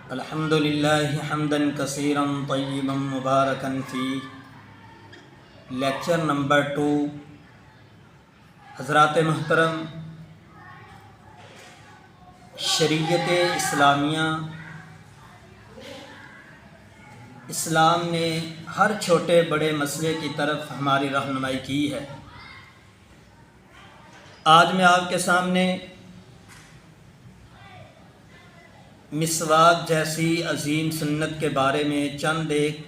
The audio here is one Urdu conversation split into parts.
الحمد للہ حمدا کثیرا طیبا مبارکا فیہ۔ Lecture number 2۔ حضرات محترم، شریعت اسلامیہ، اسلام نے ہر چھوٹے بڑے مسئلے کی طرف ہماری رہنمائی کی ہے۔ آج میں آپ کے سامنے مسواک جیسی عظیم سنت کے بارے میں چند ایک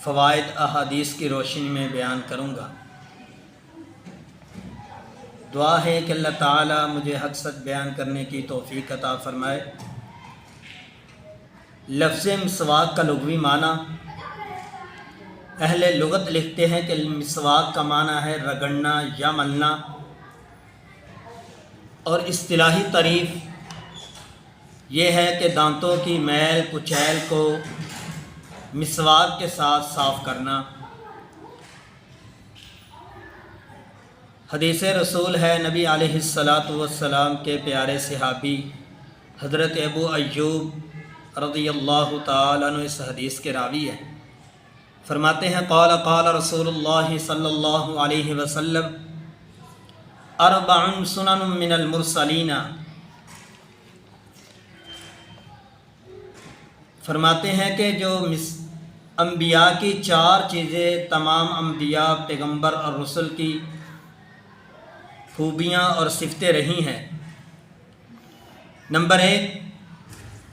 فوائد احادیث کی روشنی میں بیان کروں گا۔ دعا ہے کہ اللہ تعالیٰ مجھے حق سچ بیان کرنے کی توفیق عطا فرمائے۔ لفظ مسواک کا لغوی معنی، اہل لغت لکھتے ہیں کہ مسواک کا معنی ہے رگڑنا یا ملنا، اور اصطلاحی تعریف یہ ہے کہ دانتوں کی میل کچیل کو مسواک کے ساتھ صاف کرنا۔ حدیث رسول ہے، نبی علیہ السلام کے پیارے صحابی حضرت ابو ایوب رضی اللہ تعالیٰ عنہ اس حدیث کے راوی ہیں۔ فرماتے ہیں قال قال رسول اللہ صلی اللہ علیہ وسلم اربع سنن من المرسلین۔ فرماتے ہیں کہ جو انبیاء کی 4 چیزیں تمام انبیاء، پیغمبر اور رسل کی خوبیاں اور صفتیں رہی ہیں۔ نمبر 1،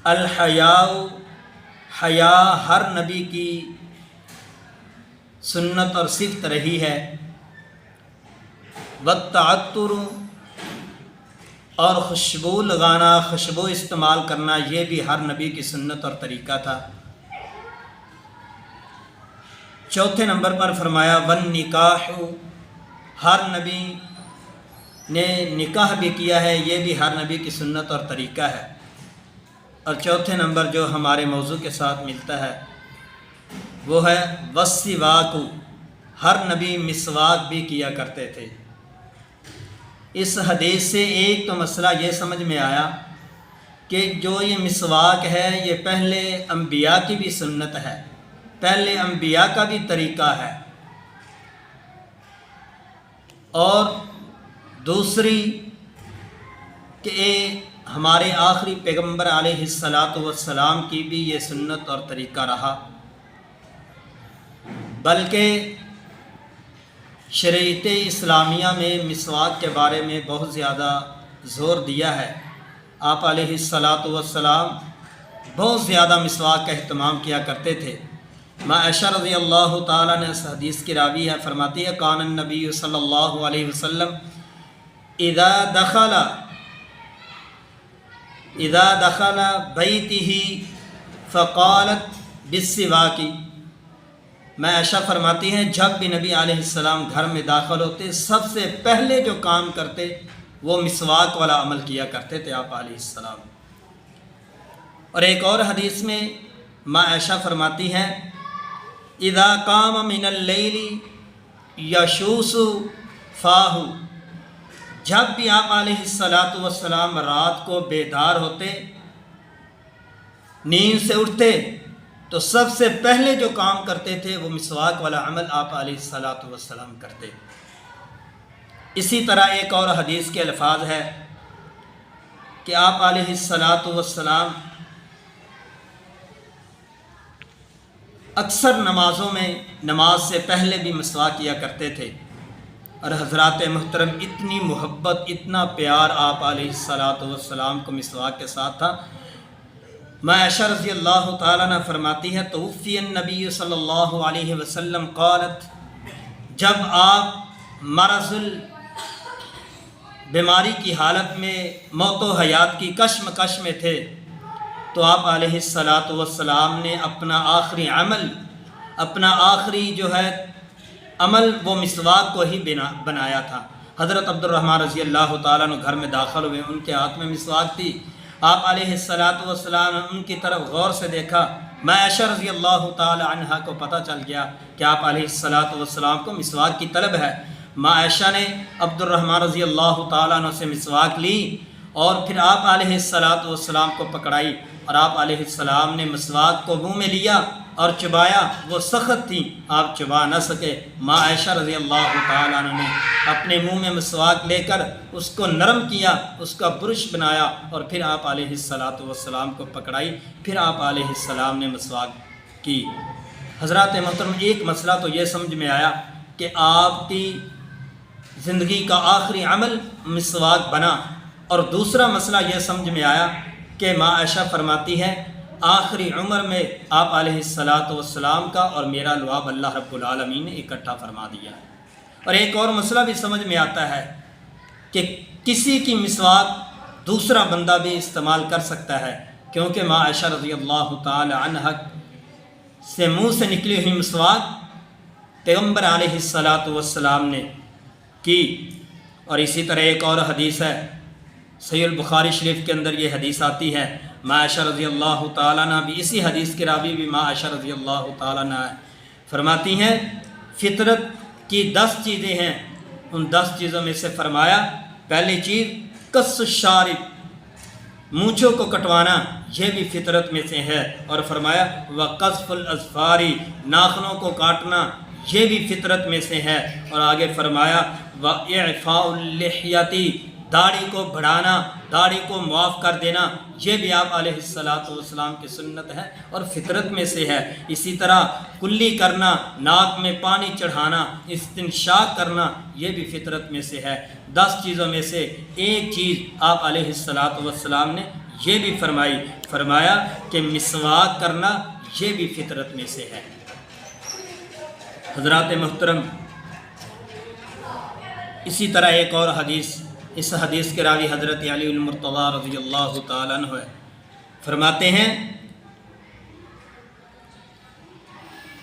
الحیاء، حیا ہر نبی کی سنت اور صفت رہی ہے۔ والتعطر، اور خوشبو لگانا، خوشبو استعمال کرنا، یہ بھی ہر نبی کی سنت اور طریقہ تھا۔ چوتھے نمبر پر فرمایا والنکاح، ہر نبی نے نکاح بھی کیا ہے، یہ بھی ہر نبی کی سنت اور طریقہ ہے۔ اور چوتھے نمبر جو ہمارے موضوع کے ساتھ ملتا ہے وہ ہے والسواک، ہر نبی مسواک بھی کیا کرتے تھے۔ اس حدیث سے ایک تو مسئلہ یہ سمجھ میں آیا کہ جو یہ مسواک ہے یہ پہلے انبیاء کی بھی سنت ہے، پہلے انبیاء کا بھی طریقہ ہے، اور دوسری کہ ہمارے آخری پیغمبر علیہ السلام کی بھی یہ سنت اور طریقہ رہا۔ بلکہ شریعت اسلامیہ میں مسواک کے بارے میں بہت زیادہ زور دیا ہے۔ آپ علیہ السلام بہت زیادہ مسواک کا اہتمام کیا کرتے تھے۔ ماں عائشہ رضی اللہ تعالیٰ نے اس حدیث کی راوی ہے، فرماتی ہے کان النبی صلی اللہ علیہ وسلم اذا دخل بیتہ فقالت بالسواک۔ میں عائشہ فرماتی ہیں جب بھی نبی علیہ السلام گھر میں داخل ہوتے سب سے پہلے جو کام کرتے وہ مسواک والا عمل کیا کرتے تھے آپ علیہ السلام۔ اور ایک اور حدیث میں ماں عائشہ فرماتی ہیں اذا قام من اللیل یشوس فاہ، جب بھی آپ علیہ السلام رات کو بیدار ہوتے، نیند سے اٹھتے، تو سب سے پہلے جو کام کرتے تھے وہ مسواک والا عمل آپ علیہ السلام کرتے۔ اسی طرح ایک اور حدیث کے الفاظ ہے کہ آپ علیہ السلام اکثر نمازوں میں نماز سے پہلے بھی مسواک کیا کرتے تھے۔ اور حضرات محترم، اتنی محبت، اتنا پیار آپ علیہ السلام کو مسواک کے ساتھ تھا۔ ماں عائشہ رضی اللہ تعالیٰ عنہ فرماتی ہے توفی النبی صلی اللہ علیہ وسلم قالت، جب آپ مرض بیماری کی حالت میں موت و حیات کی کشمکش میں تھے تو آپ علیہ السلام نے اپنا آخری عمل، اپنا آخری جو ہے عمل وہ مسواک کو ہی بنایا تھا۔ حضرت عبد الرحمن رضی اللہ تعالیٰ عنہ گھر میں داخل ہوئے، ان کے ہاتھ میں مسواک تھی۔ آپ علیہ السلام نے ان کی طرف غور سے دیکھا۔ ماں عائشہ رضی اللہ تعالی عنہا کو پتہ چل گیا کہ آپ علیہ السلام کو مسواک کی طلب ہے۔ ماں عائشہ نے عبد الرحمن رضی اللہ تعالیٰ عنہ سے مسواک لی اور پھر آپ علیہ السلام کو پکڑائی اور آپ علیہ السلام نے مسواک کو منہ میں لیا اور چبایا، وہ سخت تھی، آپ چبا نہ سکے۔ ماں عائشہ رضی اللہ تعالیٰ عنہ نے اپنے منہ میں مسواک لے کر اس کو نرم کیا، اس کا برش بنایا اور پھر آپ علیہ السلام کو پکڑائی، پھر آپ علیہ السلام نے مسواک کی۔ حضرات محترم، ایک مسئلہ تو یہ سمجھ میں آیا کہ آپ کی زندگی کا آخری عمل مسواک بنا، اور دوسرا مسئلہ یہ سمجھ میں آیا کہ ماں عائشہ فرماتی ہے آخری عمر میں آپ علیہ السلام کا اور میرا لعاب اللہ رب العالمین نے اکٹھا فرما دیا۔ اور ایک اور مسئلہ بھی سمجھ میں آتا ہے کہ کسی کی مسواک دوسرا بندہ بھی استعمال کر سکتا ہے، کیونکہ ماں عائشہ رضی اللہ تعالی عنہ سے منہ سے نکلی ہوئی مسواک پیغمبر علیہ السلام نے کی۔ اور اسی طرح ایک اور حدیث ہے، صحیح البخاری شریف کے اندر یہ حدیث آتی ہے، ماں عائشہ رضی اللہ تعالیٰ عنہ بھی، اسی حدیث کے راوی بھی ماں عائشہ رضی اللہ تعالیٰ عنہ فرماتی ہیں فطرت کی 10 چیزیں ہیں، ان 10 چیزوں میں سے فرمایا پہلی چیز قص الشارب، مونچھوں کو کٹوانا، یہ بھی فطرت میں سے ہے، اور فرمایا وقصف الاظفار، ناخنوں کو کاٹنا، یہ بھی فطرت میں سے ہے، اور آگے فرمایا واعفاء اللحیۃ، داڑھی کو بڑھانا، داڑھی کو معاف کر دینا، یہ بھی آپ علیہ السلام کی سنت ہے اور فطرت میں سے ہے۔ اسی طرح کلی کرنا، ناک میں پانی چڑھانا، استنشاق کرنا، یہ بھی فطرت میں سے ہے۔ 10 چیزوں میں سے ایک چیز آپ علیہ السلام نے یہ بھی فرمایا کہ مسواک کرنا یہ بھی فطرت میں سے ہے۔ حضرات محترم، اسی طرح ایک اور حدیث، اس حدیث کے راوی حضرت علی المرتضیٰ رضی اللہ تعالیٰ عنہ فرماتے ہیں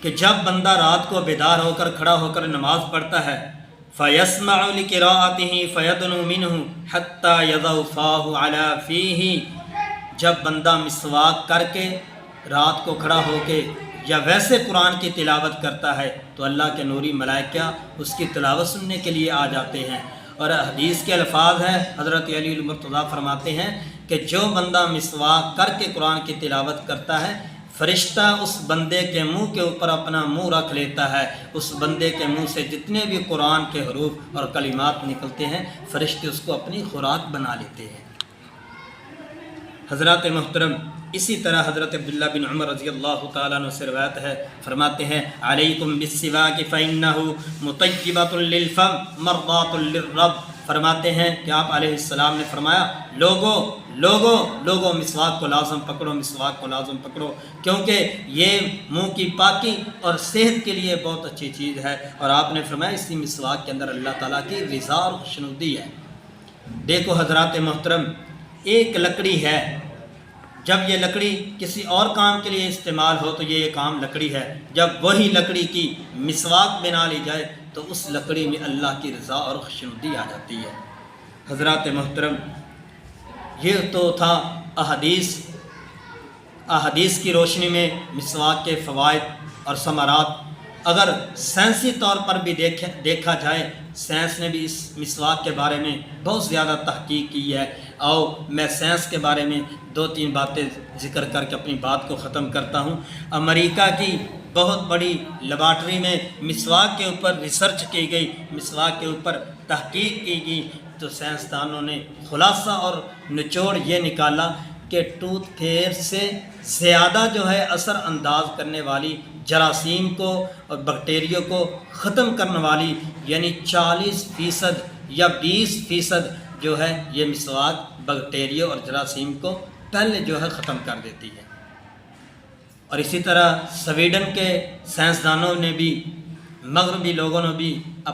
کہ جب بندہ رات کو بیدار ہو کر کھڑا ہو کر نماز پڑھتا ہے فَيَسْمَعُ لِقِرَاءَتِهِ فَيَدْنُو مِنْهُ حَتَّى يَضَعُ فَاهُ عَلَى فِيهِ، جب بندہ مسواک کر کے رات کو کھڑا ہو کے یا ویسے قرآن کی تلاوت کرتا ہے تو اللہ کے نوری ملائکہ اس کی تلاوت سننے کے لیے آ جاتے ہیں۔ اور حدیث کے الفاظ ہیں، حضرت علی المرتضیٰ فرماتے ہیں کہ جو بندہ مسواک کر کے قرآن کی تلاوت کرتا ہے، فرشتہ اس بندے کے منہ کے اوپر اپنا منہ رکھ لیتا ہے، اس بندے کے منہ سے جتنے بھی قرآن کے حروف اور کلمات نکلتے ہیں فرشتے اس کو اپنی خوراک بنا لیتے ہیں۔ حضرات محترم، اسی طرح حضرت عبداللہ بن عمر رضی اللہ تعالیٰ عنہ سے روایت ہے، فرماتے ہیں علیکم بالسواک فإنہ مطیبۃ للفم مرضات للرب، فرماتے ہیں کہ آپ علیہ السلام نے فرمایا لوگو مسواک کو لازم پکڑو، مسواک کو لازم پکڑو، کیونکہ یہ منہ کی پاکی اور صحت کے لیے بہت اچھی چیز ہے۔ اور آپ نے فرمایا اسی مسواک کے اندر اللہ تعالیٰ کی رضا اور خوشنودی ہے۔ دیکھو حضرات محترم، ایک لکڑی ہے، جب یہ لکڑی کسی اور کام کے لیے استعمال ہو تو یہ کام لکڑی ہے، جب وہی لکڑی کی مسواک بنا لی جائے تو اس لکڑی میں اللہ کی رضا اور خوشنودی آ جاتی ہے۔ حضرات محترم، یہ تو تھا احادیث کی روشنی میں مسواک کے فوائد اور ثمرات۔ اگر سائنسی طور پر بھی دیکھا جائے، سائنس نے بھی اس مسواک کے بارے میں بہت زیادہ تحقیق کی ہے، اور میں سائنس کے بارے میں 2-3 باتیں ذکر کر کے اپنی بات کو ختم کرتا ہوں۔ امریکہ کی بہت بڑی لیبارٹری میں مسواک کے اوپر ریسرچ کی گئی، مسواک کے اوپر تحقیق کی گئی، تو سائنسدانوں نے خلاصہ اور نچوڑ یہ نکالا کہ ٹوتھ پیسٹ سے زیادہ جو ہے اثر انداز کرنے والی، جراثیم کو اور بیکٹیریا کو ختم کرنے والی، یعنی 40% یا 20% جو ہے یہ مسواک بیکٹیریا اور جراثیم کو پہلے جو ہے ختم کر دیتی ہے۔ اور اسی طرح سویڈن کے سائنسدانوں نے بھی، مغربی لوگوں نے بھی